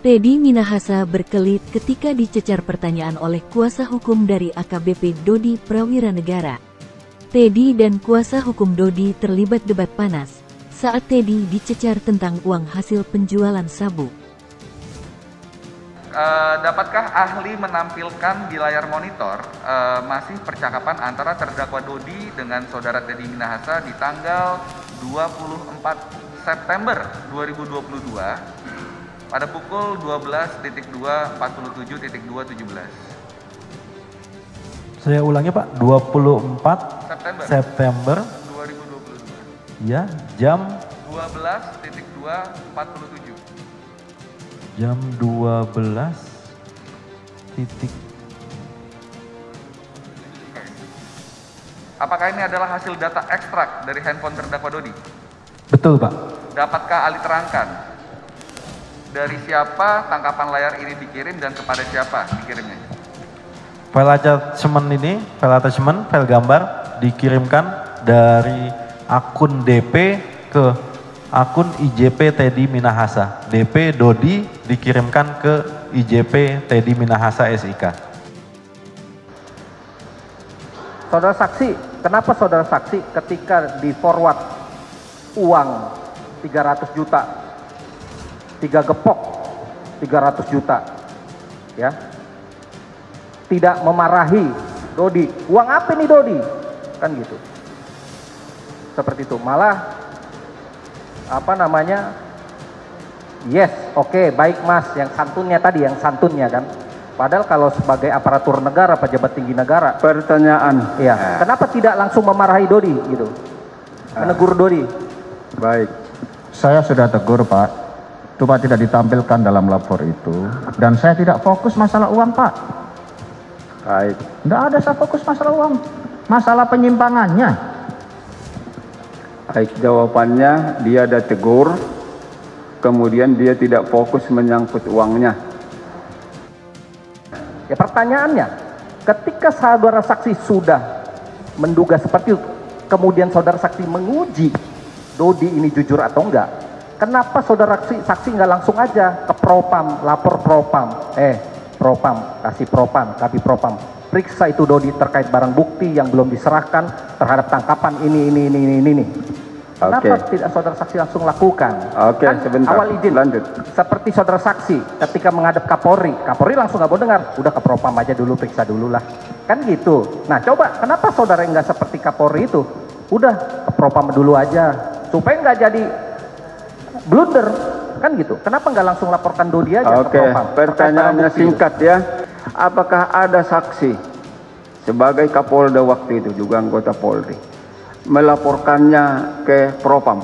Teddy Minahasa berkelit ketika dicecar pertanyaan oleh kuasa hukum dari AKBP Dodi Prawiranegara. Teddy dan kuasa hukum Dodi terlibat debat panas saat Teddy dicecar tentang uang hasil penjualan sabu. Dapatkah ahli menampilkan di layar monitor masih percakapan antara terdakwa Dodi dengan saudara Teddy Minahasa di tanggal 24 September 2022 pada pukul 12.247.217. Saya ulangi Pak, 24 September 2022. Ya, jam 12.247. Jam 12 titik. Apakah ini adalah hasil data ekstrak dari handphone terdakwa Dodi? Betul Pak. Dapatkah ahli terangkan dari siapa tangkapan layar ini dikirim dan kepada siapa dikirimnya? File attachment, file gambar dikirimkan dari akun DP ke akun IJP Teddy Minahasa. DP Dodi dikirimkan ke IJP Teddy Minahasa SIK. Saudara saksi, kenapa saudara saksi ketika di forward uang 300 juta, 3 gepok 300 juta, ya, tidak memarahi Dodi? Uang apa nih Dodi? Kan gitu. Seperti itu. Malah yes, oke, baik Mas, yang santunnya tadi, yang santunnya kan. Padahal kalau sebagai aparatur negara, pejabat tinggi negara. Pertanyaan. Iya. Kenapa tidak langsung memarahi Dodi gitu? Menegur Dodi. Baik. Saya sudah tegur Pak. Cuma tidak ditampilkan dalam lapor itu. Dan saya tidak fokus masalah uang Pak. Baik. Tidak ada saya fokus masalah uang. Masalah penyimpangannya. Baik, jawabannya dia ada tegur. Kemudian dia tidak fokus menyangkut uangnya. Ya, pertanyaannya, ketika saudara saksi sudah menduga seperti itu, kemudian saudara saksi menguji Dodi ini jujur atau enggak, kenapa saudara saksi nggak langsung aja ke Propam, lapor Propam, Propam, kasih Propam, tapi Propam periksa itu Dodi terkait barang bukti yang belum diserahkan terhadap tangkapan ini. Kenapa tidak saudara saksi langsung lakukan? Kan sebentar. Awal izin. Lanjut. Seperti saudara saksi ketika menghadap Kapolri langsung nggak mau dengar, udah ke Propam aja dulu, periksa dulu lah. Kan gitu. Nah coba, kenapa saudara nggak seperti Kapolri itu? Udah ke Propam dulu aja, supaya nggak jadi blunder. Kan gitu. Kenapa nggak langsung laporkan Dodi aja ke Propam? Pertanyaannya singkat ya. Apakah ada saksi sebagai Kapolda waktu itu, juga anggota Polri, melaporkannya ke Propam?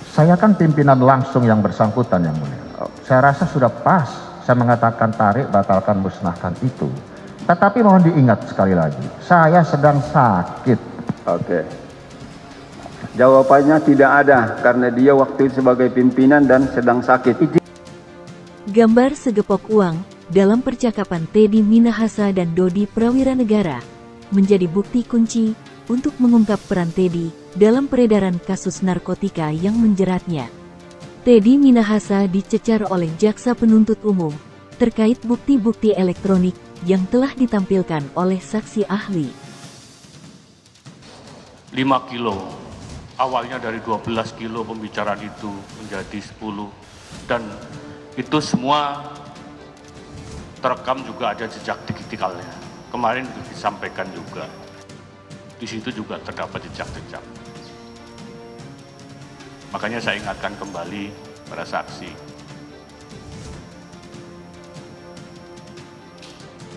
Saya kan pimpinan langsung yang bersangkutan yang mulia. Saya rasa sudah pas saya mengatakan tarik, batalkan, musnahkan itu. Tetapi mohon diingat sekali lagi, saya sedang sakit. Jawabannya tidak ada, karena dia waktu itu sebagai pimpinan dan sedang sakit. Gambar segepok uang dalam percakapan Teddy Minahasa dan Dodi Prawiranegara menjadi bukti kunci untuk mengungkap peran Teddy dalam peredaran kasus narkotika yang menjeratnya. Teddy Minahasa dicecar oleh jaksa penuntut umum terkait bukti-bukti elektronik yang telah ditampilkan oleh saksi ahli. 5 kilo, awalnya dari 12 kilo pembicaraan itu menjadi 10, dan itu semua terekam, juga ada jejak digitalnya. Kemarin disampaikan juga. Di situ juga terdapat jejak-jejak. Makanya saya ingatkan kembali para saksi.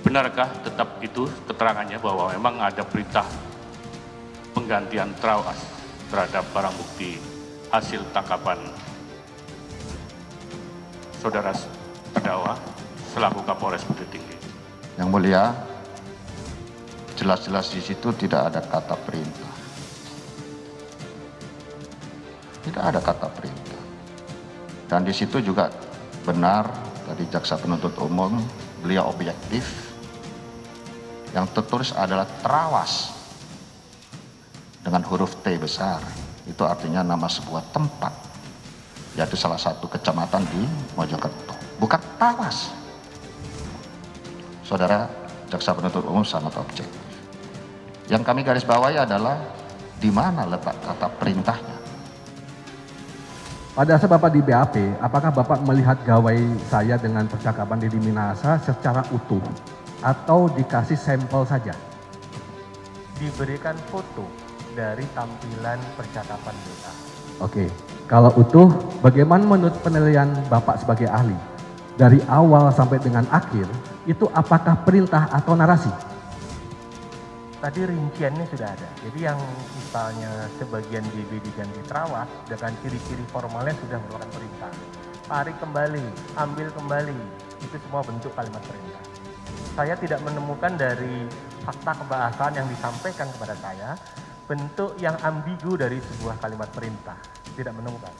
Benarkah tetap itu keterangannya bahwa memang ada perintah penggantian trawas terhadap barang bukti hasil tangkapan saudara terdakwa selaku Kapolres Bukit Tinggi? Yang mulia, jelas-jelas di situ tidak ada kata perintah. Tidak ada kata perintah. Dan di situ juga benar dari jaksa penuntut umum, beliau objektif. Yang tertulis adalah trawas dengan huruf T besar. Itu artinya nama sebuah tempat. yaitu salah satu kecamatan di Mojokerto. Bukan tawas. Saudara Jaksa Penuntut Umum sangat objektif. Yang kami garis bawahi adalah di mana letak kata perintahnya. Pada saat Bapak di BAP, apakah Bapak melihat gawai saya dengan percakapan Teddy Minahasa secara utuh atau dikasih sampel saja? Diberikan foto dari tampilan percakapan BA. Oke, kalau utuh, bagaimana menurut penilaian Bapak sebagai ahli? Dari awal sampai dengan akhir, itu apakah perintah atau narasi? Tadi rinciannya sudah ada. Jadi yang misalnya sebagian GB diganti terawat dengan ciri-ciri formalnya sudah merupakan perintah. Tarik kembali, ambil kembali, itu semua bentuk kalimat perintah. Saya tidak menemukan dari fakta kebahasan yang disampaikan kepada saya bentuk yang ambigu dari sebuah kalimat perintah. Tidak menemukan.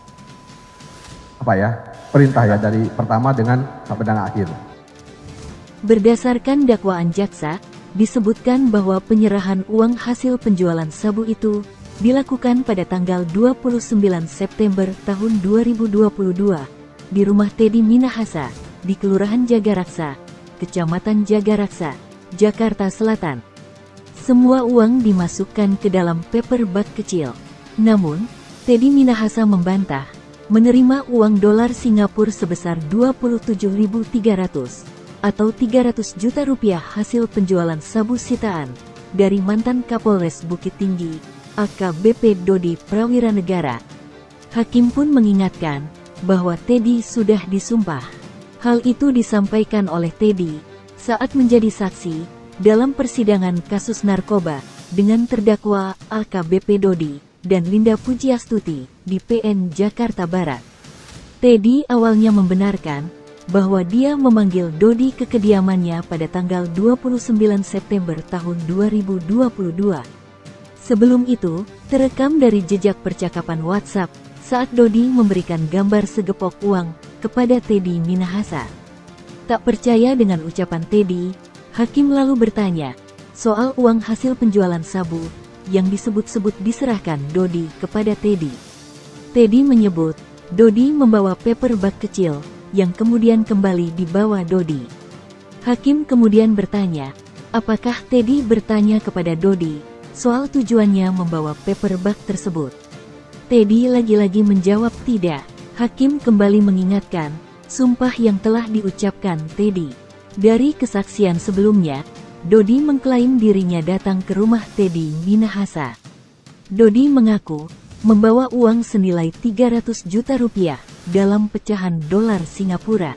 Apa ya? Perintah ya dari pertama dengan sampai dengan akhir. Berdasarkan dakwaan jaksa, disebutkan bahwa penyerahan uang hasil penjualan sabu itu dilakukan pada tanggal 29 September tahun 2022 di rumah Teddy Minahasa di Kelurahan Jagaraksa, Kecamatan Jagaraksa, Jakarta Selatan. Semua uang dimasukkan ke dalam paper bag kecil. Namun, Teddy Minahasa membantah menerima uang dolar Singapura sebesar 27.300 atau 300 juta rupiah hasil penjualan sabu sitaan dari mantan Kapolres Bukit Tinggi, AKBP Dodi Prawiranegara. Hakim pun mengingatkan bahwa Teddy sudah disumpah. Hal itu disampaikan oleh Teddy saat menjadi saksi dalam persidangan kasus narkoba dengan terdakwa AKBP Dodi dan Linda Pujiastuti di PN Jakarta Barat. Teddy awalnya membenarkan bahwa dia memanggil Dodi ke kediamannya pada tanggal 29 September tahun 2022. Sebelum itu, terekam dari jejak percakapan WhatsApp saat Dodi memberikan gambar segepok uang kepada Teddy Minahasa. Tak percaya dengan ucapan Teddy, hakim lalu bertanya soal uang hasil penjualan sabu yang disebut-sebut diserahkan Dodi kepada Teddy. Teddy menyebut Dodi membawa paper bag kecil yang kemudian kembali dibawa Dodi. Hakim kemudian bertanya, apakah Teddy bertanya kepada Dodi soal tujuannya membawa paper bag tersebut? Teddy lagi-lagi menjawab tidak. Hakim kembali mengingatkan sumpah yang telah diucapkan Teddy. Dari kesaksian sebelumnya, Dodi mengklaim dirinya datang ke rumah Teddy Minahasa. Dodi mengaku membawa uang senilai 300 juta rupiah dalam pecahan dolar Singapura.